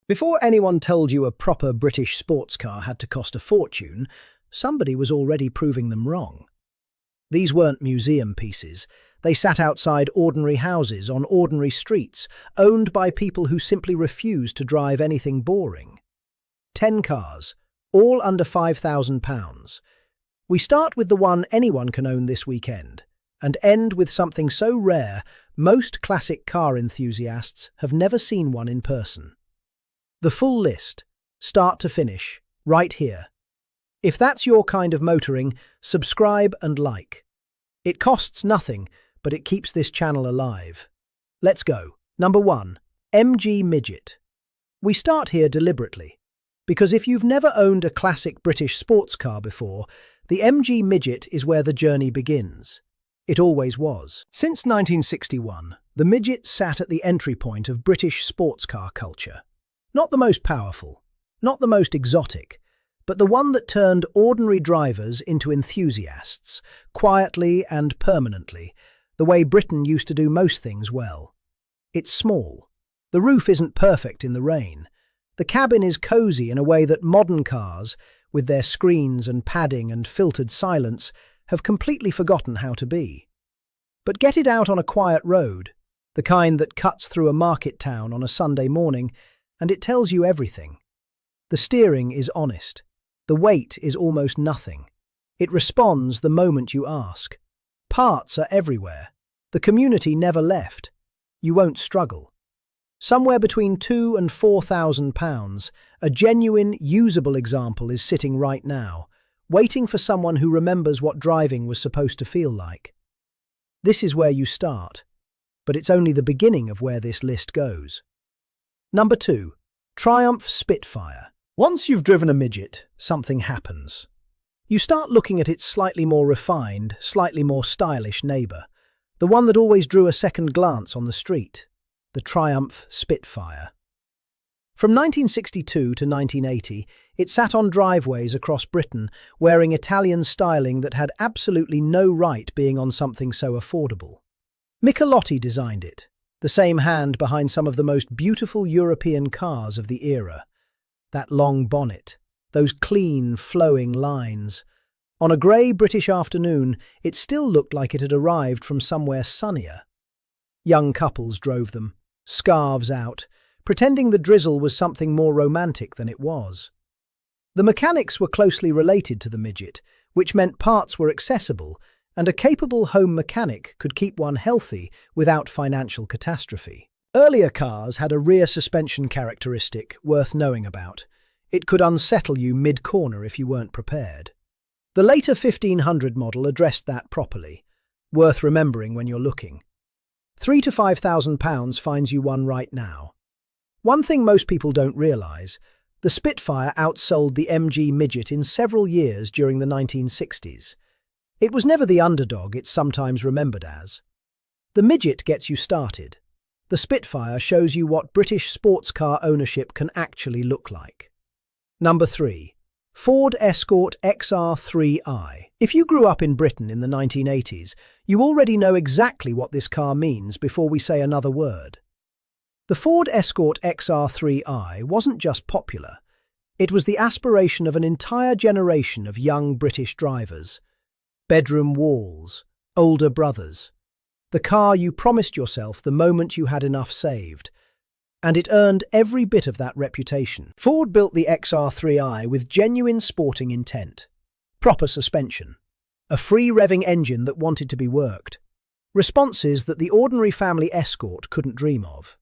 Before anyone told you a proper British sports car had to cost a fortune, somebody was already proving them wrong. These weren't museum pieces. They sat outside ordinary houses on ordinary streets, owned by people who simply refused to drive anything boring. 10 cars, all under £5,000. We start with the one anyone can own this weekend, and end with something so rare most classic car enthusiasts have never seen one in person. The full list, start to finish, right here. If that's your kind of motoring, subscribe and like. It costs nothing, but it keeps this channel alive. Let's go. Number 1. MG Midget. We start here deliberately, because if you've never owned a classic British sports car before, the MG Midget is where the journey begins. It always was. Since 1961, the Midget sat at the entry point of British sports car culture. Not the most powerful, not the most exotic, but the one that turned ordinary drivers into enthusiasts, quietly and permanently, the way Britain used to do most things well. It's small. The roof isn't perfect in the rain. The cabin is cosy in a way that modern cars, with their screens and padding and filtered silence, have completely forgotten how to be. But get it out on a quiet road, the kind that cuts through a market town on a Sunday morning, and it tells you everything. The steering is honest. The weight is almost nothing. It responds the moment you ask. Parts are everywhere. The community never left. You won't struggle. Somewhere between £2,000 and £4,000, a genuine, usable example is sitting right now, waiting for someone who remembers what driving was supposed to feel like. This is where you start, but it's only the beginning of where this list goes. Number 2. Triumph Spitfire. Once you've driven a Midget, something happens. You start looking at its slightly more refined, slightly more stylish neighbour, the one that always drew a second glance on the street, the Triumph Spitfire. From 1962 to 1980, it sat on driveways across Britain, wearing Italian styling that had absolutely no right being on something so affordable. Michelotti designed it, the same hand behind some of the most beautiful European cars of the era. That long bonnet, those clean, flowing lines. On a grey British afternoon, it still looked like it had arrived from somewhere sunnier. Young couples drove them, scarves out, pretending the drizzle was something more romantic than it was. The mechanics were closely related to the Midget, which meant parts were accessible, and a capable home mechanic could keep one healthy without financial catastrophe. Earlier cars had a rear suspension characteristic worth knowing about. It could unsettle you mid-corner if you weren't prepared. The later 1500 model addressed that properly, worth remembering when you're looking. £3,000 to £5,000 finds you one right now. One thing most people don't realise, the Spitfire outsold the MG Midget in several years during the 1960s. It was never the underdog it's sometimes remembered as. The Midget gets you started. The Spitfire shows you what British sports car ownership can actually look like. Number 3. Ford Escort XR3i. If you grew up in Britain in the 1980s, you already know exactly what this car means before we say another word. The Ford Escort XR3i wasn't just popular. It was the aspiration of an entire generation of young British drivers. Bedroom walls, older brothers. The car you promised yourself the moment you had enough saved. And it earned every bit of that reputation. Ford built the XR3i with genuine sporting intent. Proper suspension. A free-revving engine that wanted to be worked. Responses that the ordinary family Escort couldn't dream of.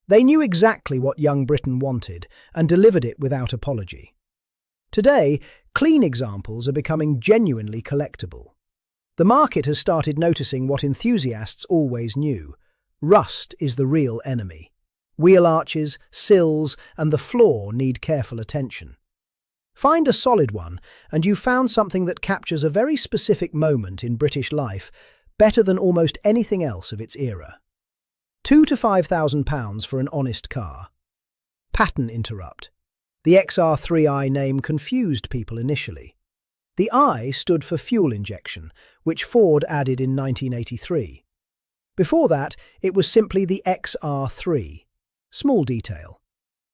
They knew exactly what young Britain wanted and delivered it without apology. Today, clean examples are becoming genuinely collectible. The market has started noticing what enthusiasts always knew. Rust is the real enemy. Wheel arches, sills, and the floor need careful attention. Find a solid one, and you've found something that captures a very specific moment in British life better than almost anything else of its era. £2,000 to £5,000 for an honest car. Pattern interrupt. The XR3i name confused people initially. The I stood for fuel injection, which Ford added in 1983. Before that, it was simply the XR3. Small detail.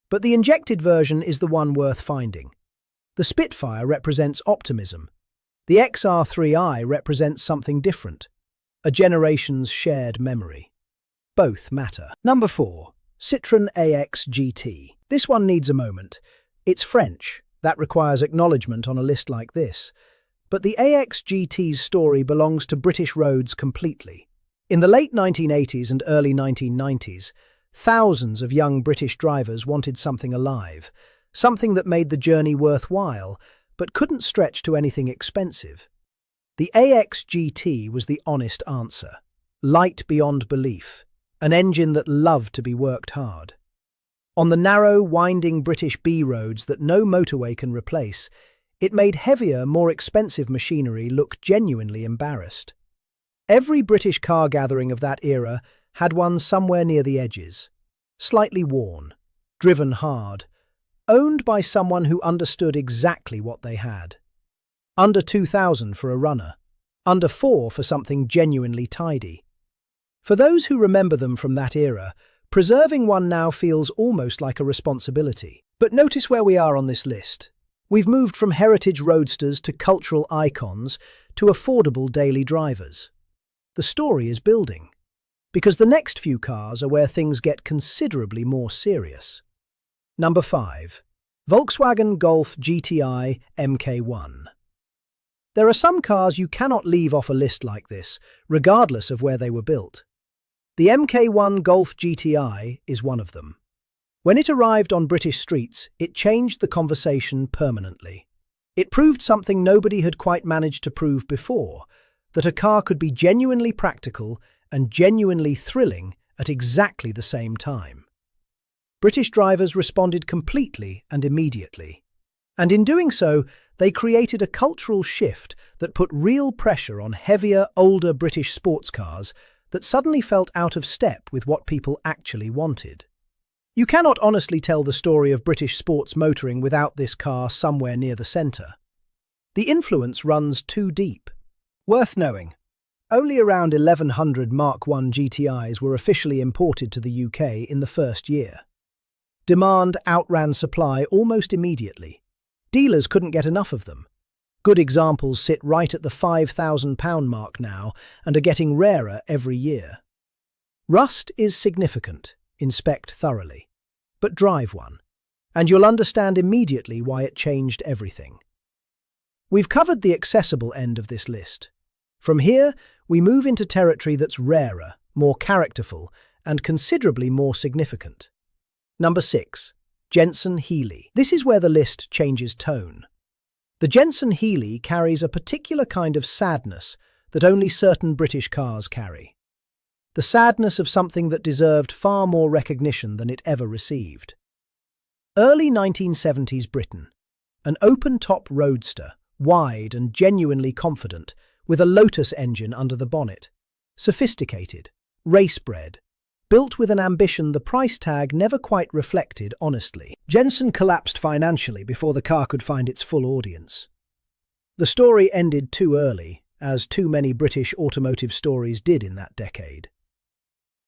But the injected version is the one worth finding. The Spitfire represents optimism. The XR3i represents something different, a generation's shared memory. Both matter. Number 4. Citroën AX GT. This one needs a moment. It's French. That requires acknowledgement on a list like this. But the AX GT's story belongs to British roads completely. In the late 1980s and early 1990s, thousands of young British drivers wanted something alive, something that made the journey worthwhile, but couldn't stretch to anything expensive. The AX GT was the honest answer. Light beyond belief, an engine that loved to be worked hard. On the narrow, winding British B roads that no motorway can replace, it made heavier, more expensive machinery look genuinely embarrassed. Every British car gathering of that era had one somewhere near the edges, slightly worn, driven hard, owned by someone who understood exactly what they had. Under 2,000 for a runner, under 4 for something genuinely tidy. For those who remember them from that era, preserving one now feels almost like a responsibility. But notice where we are on this list. We've moved from heritage roadsters to cultural icons to affordable daily drivers. The story is building, because the next few cars are where things get considerably more serious. Number 5. Volkswagen Golf GTI MK1. There are some cars you cannot leave off a list like this, regardless of where they were built. The MK1 Golf GTI is one of them. When it arrived on British streets, it changed the conversation permanently. It proved something nobody had quite managed to prove before, that a car could be genuinely practical and genuinely thrilling at exactly the same time. British drivers responded completely and immediately. And in doing so, they created a cultural shift that put real pressure on heavier, older British sports cars that suddenly felt out of step with what people actually wanted. You cannot honestly tell the story of British sports motoring without this car somewhere near the centre. The influence runs too deep. Worth knowing, only around 1,100 Mark I GTIs were officially imported to the UK in the first year. Demand outran supply almost immediately. Dealers couldn't get enough of them. Good examples sit right at the £5,000 mark now and are getting rarer every year. Rust is significant. Inspect thoroughly. But drive one, and you'll understand immediately why it changed everything. We've covered the accessible end of this list. From here, we move into territory that's rarer, more characterful, and considerably more significant. Number 6. Jensen Healey. This is where the list changes tone. The Jensen Healey carries a particular kind of sadness that only certain British cars carry. The sadness of something that deserved far more recognition than it ever received. Early 1970s Britain. An open-top roadster, wide and genuinely confident, with a Lotus engine under the bonnet. Sophisticated, race-bred, built with an ambition the price tag never quite reflected honestly. Jensen collapsed financially before the car could find its full audience. The story ended too early, as too many British automotive stories did in that decade.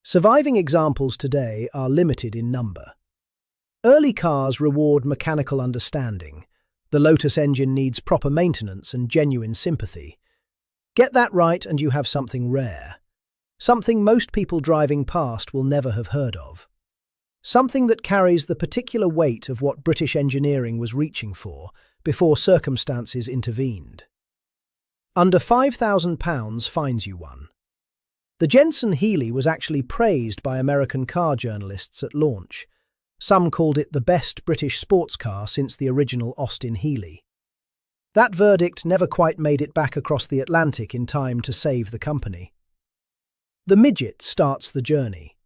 Surviving examples today are limited in number. Early cars reward mechanical understanding. The Lotus engine needs proper maintenance and genuine sympathy. Get that right and you have something rare. Something most people driving past will never have heard of. Something that carries the particular weight of what British engineering was reaching for before circumstances intervened. Under £5,000 finds you one. The Jensen Healey was actually praised by American car journalists at launch. Some called it the best British sports car since the original Austin Healey. That verdict never quite made it back across the Atlantic in time to save the company. The Midget starts the journey.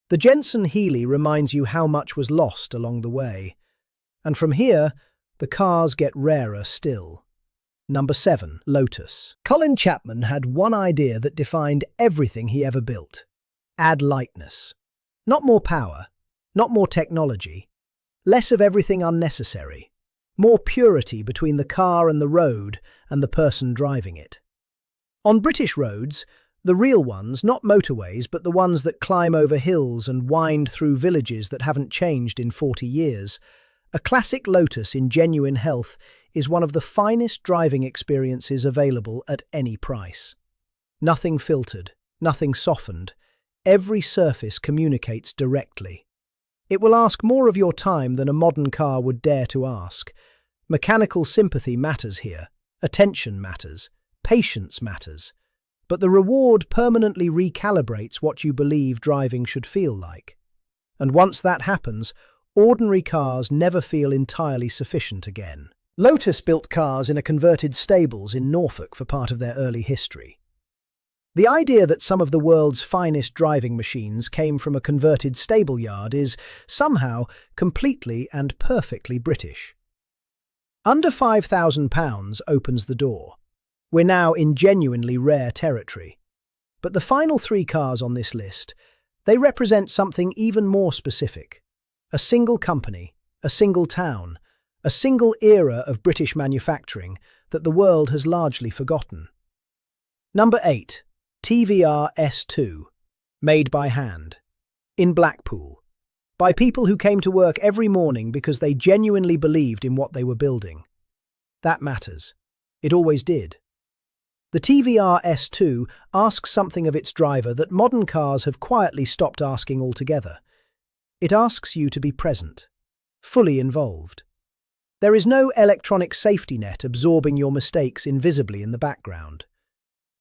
The Jensen Healey reminds you how much was lost along the way. And from here, the cars get rarer still. Number 7. Lotus. Colin Chapman had one idea that defined everything he ever built. Add lightness. Not more power, not more technology, less of everything unnecessary. More purity between the car and the road and the person driving it. On British roads, The real ones, not motorways, but the ones that climb over hills and wind through villages that haven't changed in 40 years. A classic Lotus in genuine health is one of the finest driving experiences available at any price. Nothing filtered, nothing softened. Every surface communicates directly. It will ask more of your time than a modern car would dare to ask. Mechanical sympathy matters here. Attention matters. Patience matters. But the reward permanently recalibrates what you believe driving should feel like. And once that happens, ordinary cars never feel entirely sufficient again. Lotus built cars in a converted stables in Norfolk for part of their early history. The idea that some of the world's finest driving machines came from a converted stable yard is, somehow, completely and perfectly British. Under £5,000 opens the door. We're now in genuinely rare territory. But the final three cars on this list, they represent something even more specific. A single company, a single town, a single era of British manufacturing that the world has largely forgotten. Number 8. TVR S2, made by hand, in Blackpool, by people who came to work every morning because they genuinely believed in what they were building. That matters. It always did. The TVR S2 asks something of its driver that modern cars have quietly stopped asking altogether. It asks you to be present, fully involved. There is no electronic safety net absorbing your mistakes invisibly in the background.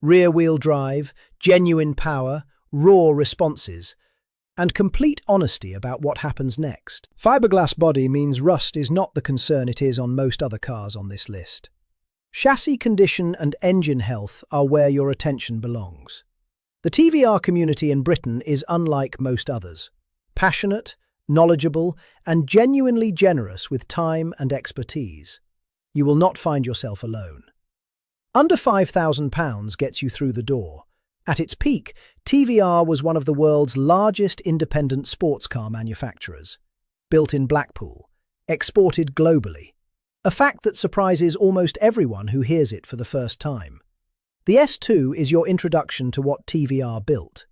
Rear-wheel drive, genuine power, raw responses, and complete honesty about what happens next. Fiberglass body means rust is not the concern it is on most other cars on this list. Chassis condition and engine health are where your attention belongs. The TVR community in Britain is unlike most others. Passionate, knowledgeable, and genuinely generous with time and expertise. You will not find yourself alone. Under £5,000 gets you through the door. At its peak, TVR was one of the world's largest independent sports car manufacturers. Built in Blackpool, exported globally. A fact that surprises almost everyone who hears it for the first time. The S2 is your introduction to what TVR built.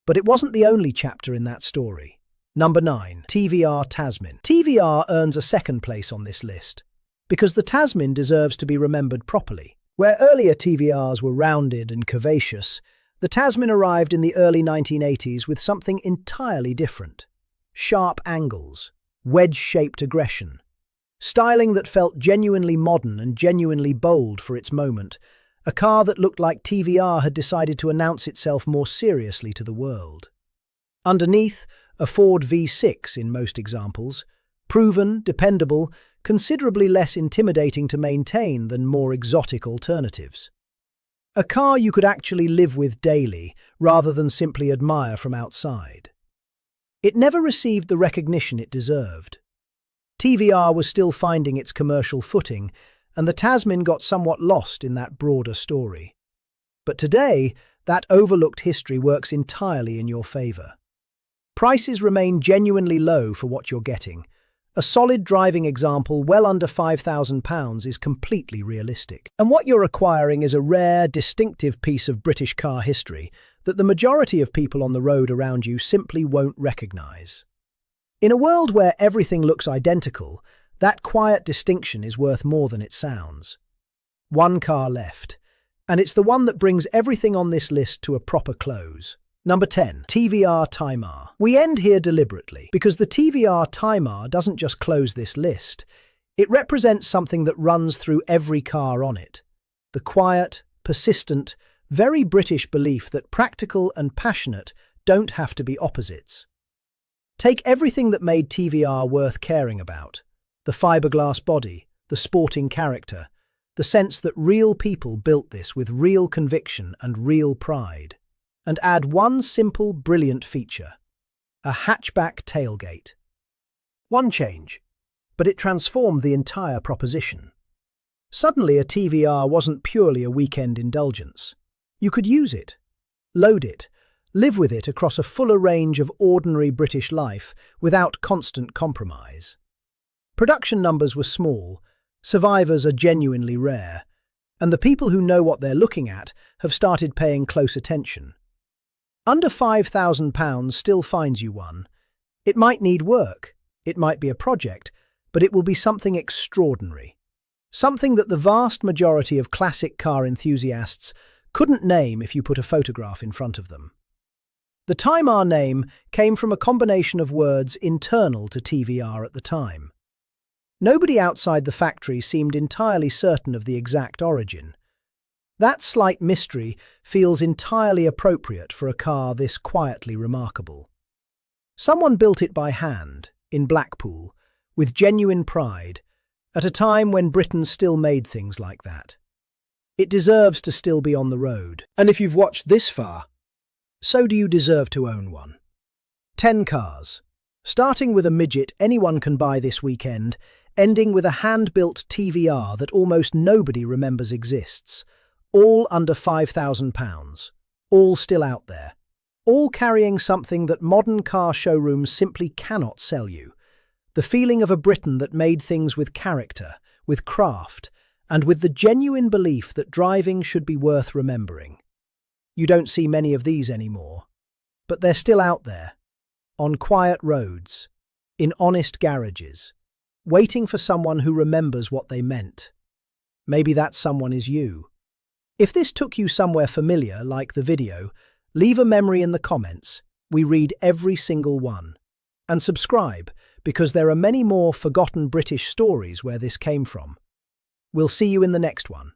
But it wasn't the only chapter in that story. Number 9. TVR Tasman. TVR earns a second place on this list, because the Tasman deserves to be remembered properly. Where earlier TVRs were rounded and curvaceous, the Tasman arrived in the early 1980s with something entirely different. Sharp angles, wedge-shaped aggression, styling that felt genuinely modern and genuinely bold for its moment, a car that looked like TVR had decided to announce itself more seriously to the world. Underneath, a Ford V6 in most examples, proven, dependable, considerably less intimidating to maintain than more exotic alternatives. A car you could actually live with daily, rather than simply admire from outside. It never received the recognition it deserved. TVR was still finding its commercial footing, and the Tasman got somewhat lost in that broader story. But today, that overlooked history works entirely in your favour. Prices remain genuinely low for what you're getting. A solid driving example well under £5,000 is completely realistic. And what you're acquiring is a rare, distinctive piece of British car history that the majority of people on the road around you simply won't recognise. In a world where everything looks identical, that quiet distinction is worth more than it sounds. One car left, and it's the one that brings everything on this list to a proper close. Number 10. TVR Taimar. We end here deliberately, because the TVR Taimar doesn't just close this list. It represents something that runs through every car on it. The quiet, persistent, very British belief that practical and passionate don't have to be opposites. Take everything that made TVR worth caring about. The fiberglass body, the sporting character, the sense that real people built this with real conviction and real pride. And add one simple, brilliant feature. A hatchback tailgate. One change, but it transformed the entire proposition. Suddenly a TVR wasn't purely a weekend indulgence. You could use it, load it, live with it across a fuller range of ordinary British life without constant compromise. Production numbers were small, survivors are genuinely rare, And the people who know what they're looking at have started paying close attention. Under £5,000 still finds you one. It might need work, it might be a project, but it will be something extraordinary. Something that the vast majority of classic car enthusiasts couldn't name if you put a photograph in front of them. The Taimar name came from a combination of words internal to TVR at the time. Nobody outside the factory seemed entirely certain of the exact origin. That slight mystery feels entirely appropriate for a car this quietly remarkable. Someone built it by hand, in Blackpool, with genuine pride, at a time when Britain still made things like that. It deserves to still be on the road. And if you've watched this far, so do you deserve to own one. 10 cars. Starting with a midget anyone can buy this weekend, ending with a hand-built TVR that almost nobody remembers exists. All under £5,000. All still out there. All carrying something that modern car showrooms simply cannot sell you. The feeling of a Britain that made things with character, with craft, and with the genuine belief that driving should be worth remembering. You don't see many of these anymore, but they're still out there, on quiet roads, in honest garages, waiting for someone who remembers what they meant. Maybe that someone is you. If this took you somewhere familiar, like the video, leave a memory in the comments. We read every single one. And subscribe, because there are many more forgotten British stories where this came from. We'll see you in the next one.